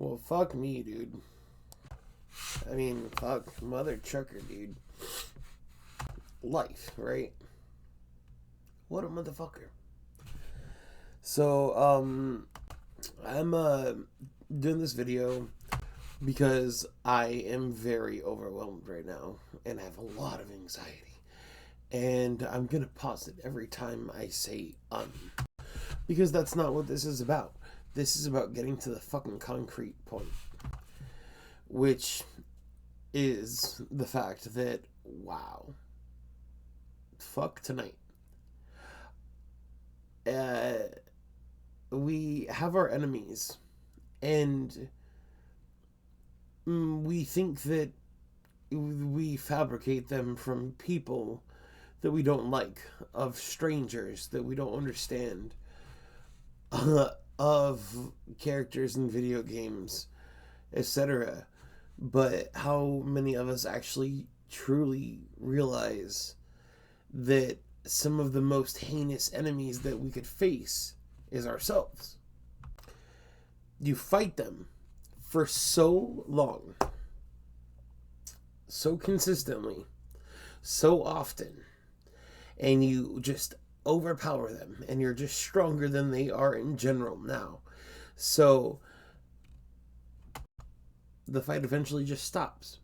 Well, fuck me, dude. I mean, fuck mother trucker, dude. Life, right? What a motherfucker. So, I'm doing this video because I am very overwhelmed right now and I have a lot of anxiety. And I'm gonna pause it every time I say because that's not what this is about. This is about getting to the fucking concrete point, which is the fact that, wow, fuck tonight. We have our enemies, and we think that we fabricate them from people that we don't like, of strangers that we don't understand, of characters in video games, etc. But how many of us actually truly realize that some of the most heinous enemies that we could face is ourselves? You fight them for so long, so consistently, so often, and you just overpower them, and you're just stronger than they are in general now. So the fight eventually just stops.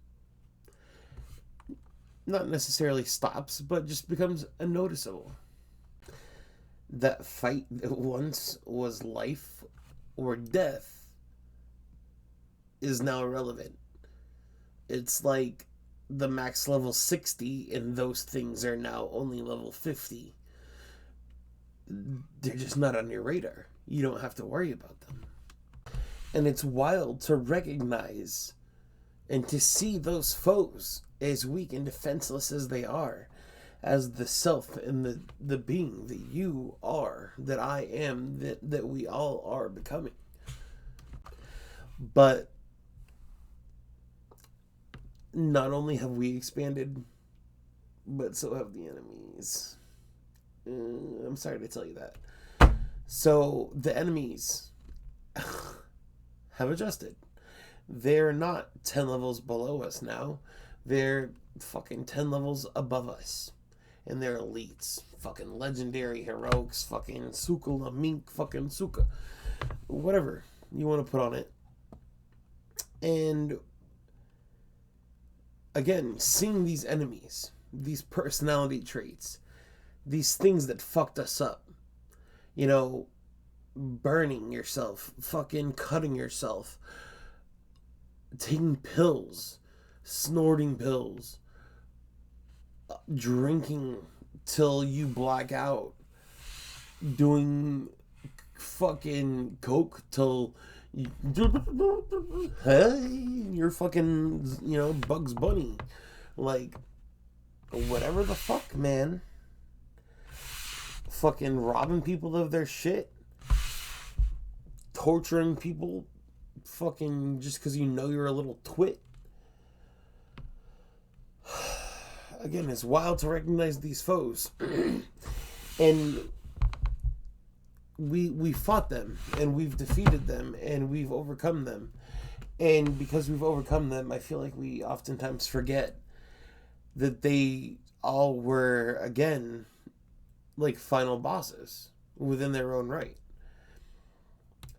Not necessarily stops, but just becomes unnoticeable. That fight that once was life or death is now irrelevant. It's like the max level 60 and those things are now only level 50. They're just not on your radar. You don't have to worry about them. And it's wild to recognize and to see those foes as weak and defenseless as they are, as the self and the being that you are, that I am, that we all are becoming. But not only have we expanded, but so have the enemies. I'm sorry to tell you that. So the enemies have adjusted. They're not 10 levels below us now. They're fucking 10 levels above us. And they're elites. Fucking legendary heroics. Fucking Sukula, Mink, fucking Suka. Whatever you want to put on it. And again, seeing these enemies, these personality traits, these things that fucked us up, burning yourself, fucking cutting yourself, taking pills, snorting pills, drinking till you black out, doing fucking coke till you're fucking, Bugs Bunny. Like, whatever the fuck, man. Fucking robbing people of their shit. Torturing people fucking just because you're a little twit. Again, it's wild to recognize these foes. And we fought them, and we've defeated them, and we've overcome them. And because we've overcome them, I feel like we oftentimes forget that they all were, again, like final bosses within their own right.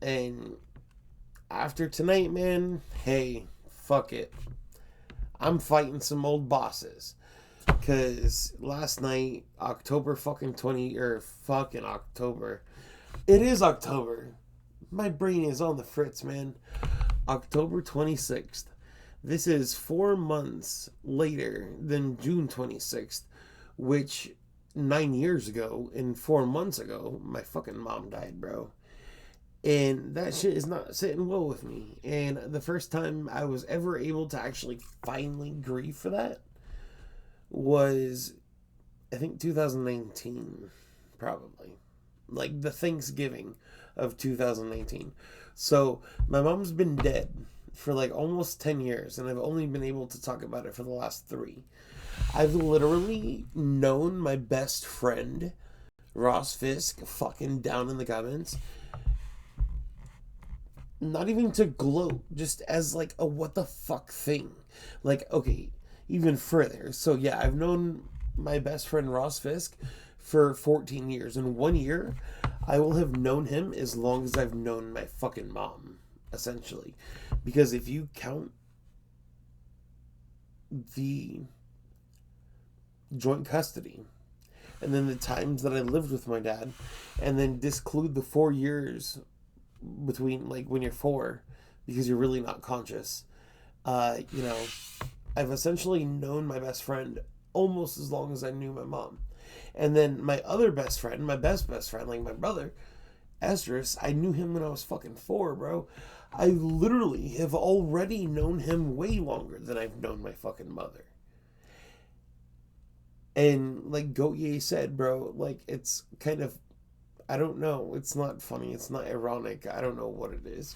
And after tonight, man, hey, fuck it. I'm fighting some old bosses. Because last night, October fucking 20, or fucking October. It is October. My brain is on the fritz, man. October 26th. This is 4 months later than June 26th, which 9 years ago and 4 months ago, my fucking mom died, bro. And that shit is not sitting well with me. And the first time I was ever able to actually finally grieve for that was, I think, 2019, probably. Like the Thanksgiving of 2019. So my mom's been dead for like almost 10 years, and I've only been able to talk about it for the last 3. I've literally known my best friend, Ross Fisk, fucking down in the comments, not even to gloat, just as like a what the fuck thing. Like, okay, even further. So yeah, I've known my best friend Ross Fisk for 14 years. In 1 year, I will have known him as long as I've known my fucking mom, essentially. Because if you count the joint custody and then the times that I lived with my dad, and then disclude the 4 years between, like, when you're four, because you're really not conscious, you know, I've essentially known my best friend almost as long as I knew my mom. And then my other best friend, my best friend, like my brother, Esdras, I knew him when I was fucking four, bro. I literally have already known him way longer than I've known my fucking mother. And like Gautier said, bro, like it's kind of, I don't know, it's not funny, it's not ironic, I don't know what it is.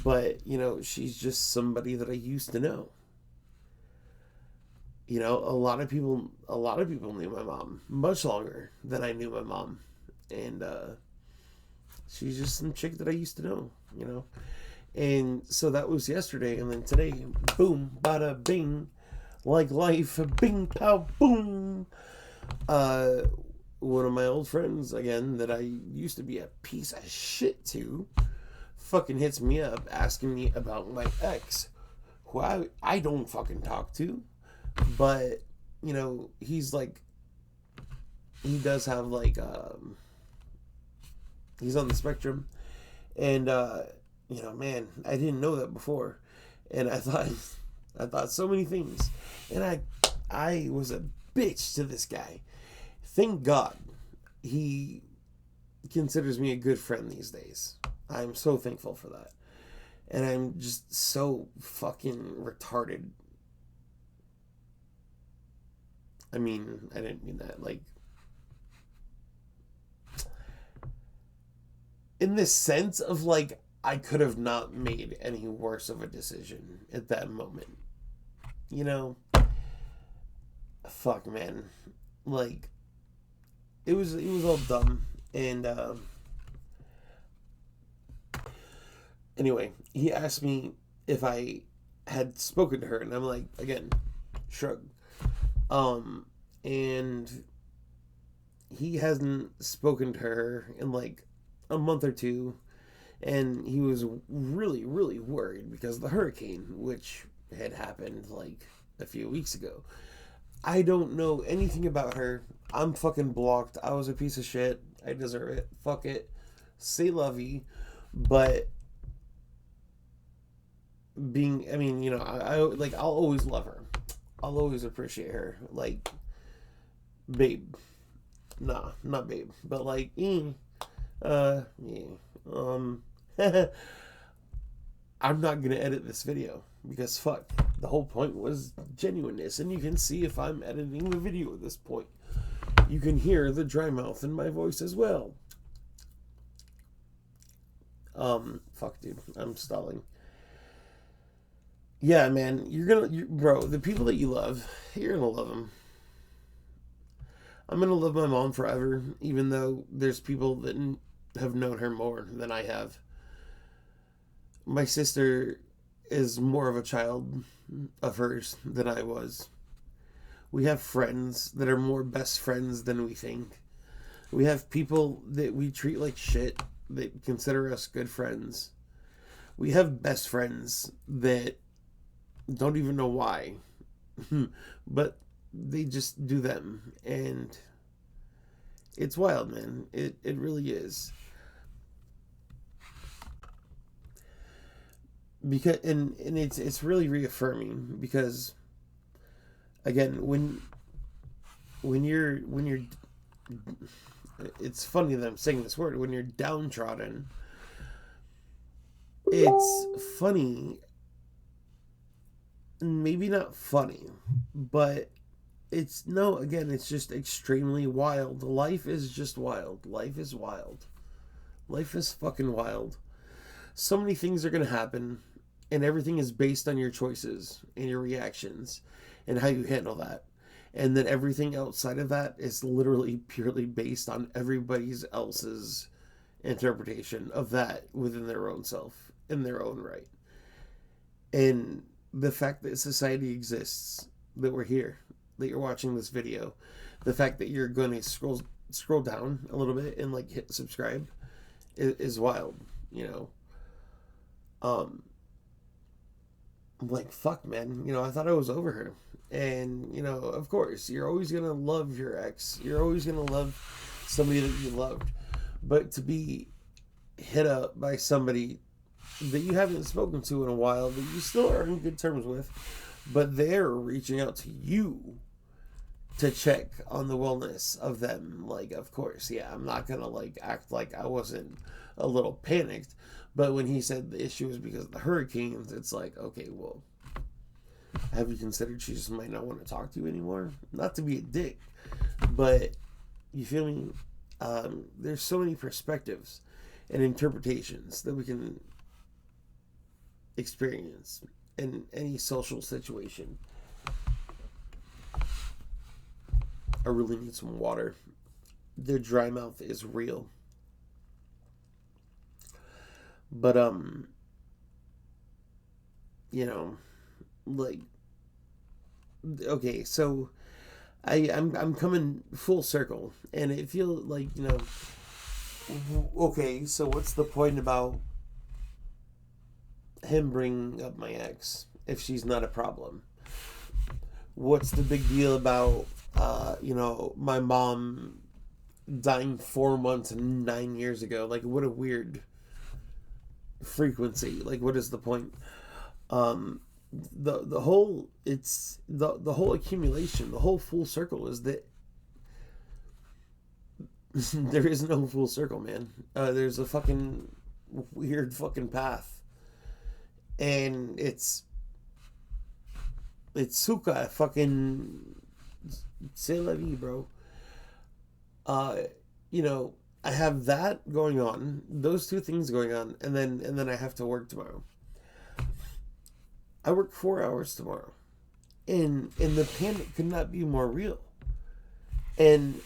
But, you know, she's just somebody that I used to know. You know, a lot of people knew my mom much longer than I knew my mom. And she's just some chick that I used to know, you know. And so that was yesterday, and then today, boom, bada bing, like life, bing, pow, boom. One of my old friends, again, that I used to be a piece of shit to, fucking hits me up asking me about my ex, who I don't fucking talk to, but, you know, he's like, he does have like, he's on the spectrum, and, you know, man, I didn't know that before, and I thought so many things, and I was a bitch to this guy. Thank God he considers me a good friend these days. I'm so thankful for that. And I'm just so fucking retarded. I mean, I didn't mean that. Like, in the sense of, like, I could have not made any worse of a decision at that moment. You know? Fuck, man. Like, it was all dumb. And, anyway, he asked me if I had spoken to her, and I'm like, again, shrug. And he hasn't spoken to her in like a month or two, and he was really, really worried because of the hurricane, which had happened like a few weeks ago. I don't know anything about her. I'm fucking blocked. I was a piece of shit. I deserve it. Fuck it. Say lovey. But I mean, you know, I like, I'll always love her. I'll always appreciate her. Like, babe. Nah, not babe. But like, yeah. I'm not gonna edit this video because fuck. The whole point was genuineness, and you can see if I'm editing the video at this point. You can hear the dry mouth in my voice as well. Fuck, dude, I'm stalling. Yeah, man, bro, the people that you love, you're gonna love them. I'm gonna love my mom forever, even though there's people that have known her more than I have. My sister is more of a child of hers than I was. We have friends that are more best friends than we think. We have people that we treat like shit that consider us good friends. We have best friends that don't even know why, but they just do them, and it's wild, man. It really is. Because and it's really reaffirming because, again, when you're it's funny that I'm saying this word, when you're downtrodden, it's funny, maybe not funny, but it's just extremely wild. Life is just wild. Life is wild. Life is fucking wild. So many things are going to happen, and everything is based on your choices and your reactions and how you handle that. And then everything outside of that is literally purely based on everybody else's interpretation of that within their own self. in their own right. And the fact that society exists, that we're here, that you're watching this video, the fact that you're going to scroll down a little bit and like hit subscribe is wild, you know. I'm like, fuck, man, you know, I thought I was over her. And, you know, of course, you're always going to love your ex. You're always going to love somebody that you loved. But to be hit up by somebody that you haven't spoken to in a while, that you still are in good terms with, but they're reaching out to you to check on the wellness of them. Like, of course, yeah, I'm not going to, like, act like I wasn't a little panicked. But when he said the issue was because of the hurricanes, it's like, okay, well, have you considered she just might not want to talk to you anymore? Not to be a dick, but you feel me? There's so many perspectives and interpretations that we can experience in any social situation. I really need some water. The dry mouth is real. But you know, like, okay, so I'm coming full circle, and it feels like, you know, okay, so what's the point about him bringing up my ex if she's not a problem? What's the big deal about you know, my mom dying 4 months and 9 years ago? Like, what a weird frequency. Like, what is the point? The whole, it's the whole accumulation, the whole full circle is that there is no full circle, man. There's a fucking weird fucking path, and it's suka fucking c'est la vie, bro. You know, I have that going on, those two things going on, and then I have to work tomorrow. I work 4 hours tomorrow, and the panic could not be more real. And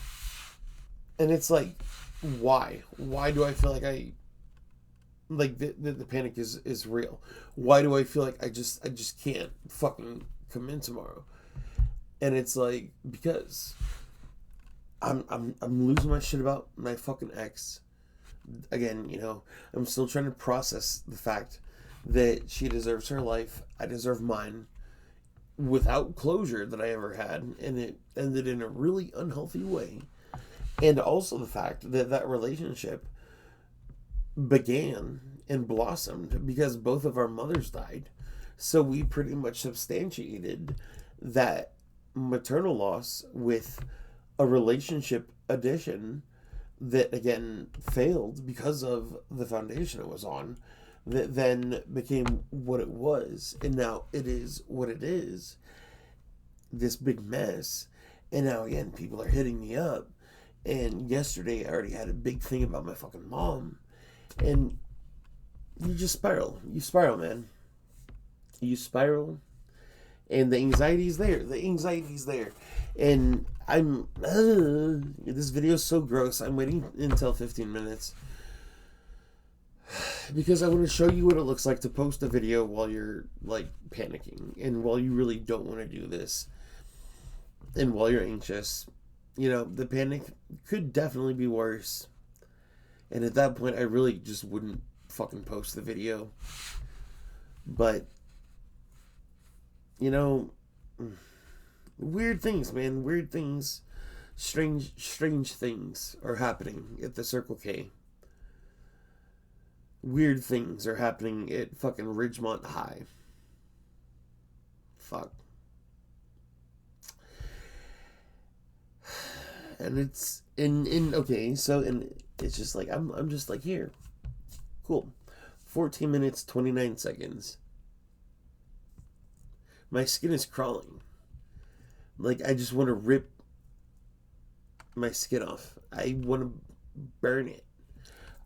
it's like, why do I feel like the panic is real? Why do I feel like I just can't fucking come in tomorrow? And it's like, because I'm losing my shit about my fucking ex. Again, you know, I'm still trying to process the fact that she deserves her life, I deserve mine, without closure that I ever had, and it ended in a really unhealthy way. And also the fact that that relationship began and blossomed because both of our mothers died. So we pretty much substantiated that maternal loss with a relationship addition that, again, failed because of the foundation it was on, that then became what it was, and now it is what it is, this big mess. And now, again, people are hitting me up, and yesterday I already had a big thing about my fucking mom, and you just spiral, man, you spiral, and the anxiety's there, and I'm, this video is so gross, I'm waiting until 15 minutes, because I want to show you what it looks like to post a video while you're, like, panicking, and while you really don't want to do this, and while you're anxious. You know, the panic could definitely be worse, and at that point I really just wouldn't fucking post the video. But, you know, weird things, man, weird things, strange things are happening at the Circle K. Weird things are happening at fucking Ridgemont High. Fuck. And it's okay, so, and it's just like, I'm just like, here, cool, 14 minutes 29 seconds, my skin is crawling, like, I just want to rip my skin off, I want to burn it,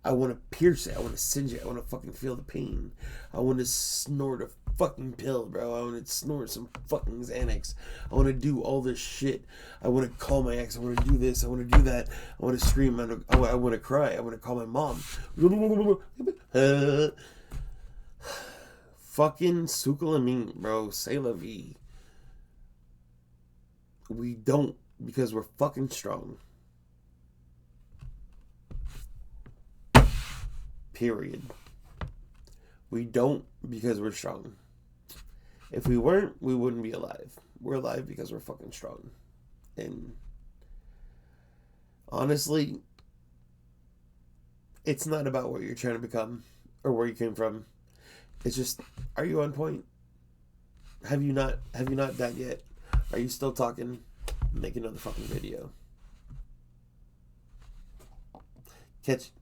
I want to pierce it, I want to singe it, I want to fucking feel the pain, I want to snort a fucking pill, bro, I want to snort some fucking Xanax, I want to do all this shit, I want to call my ex, I want to do this, I want to do that, I want to scream, I want to cry, I want to call my mom, Fucking Suklamin, bro. C'est la vie. We don't because we're fucking strong. Period. We don't because we're strong. If we weren't, we wouldn't be alive. We're alive because we're fucking strong. And honestly, it's not about what you're trying to become or where you came from. It's just, are you on point? Have you not done yet? Are you still talking? Make another fucking video.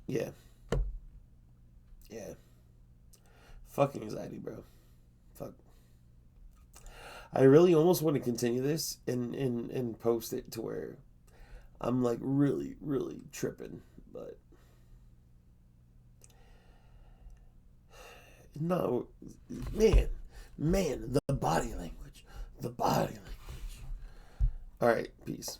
Yeah. Fucking anxiety, bro. Fuck. I really almost want to continue this and post it to where I'm like really, really tripping, but no, man, the body language. All right, peace.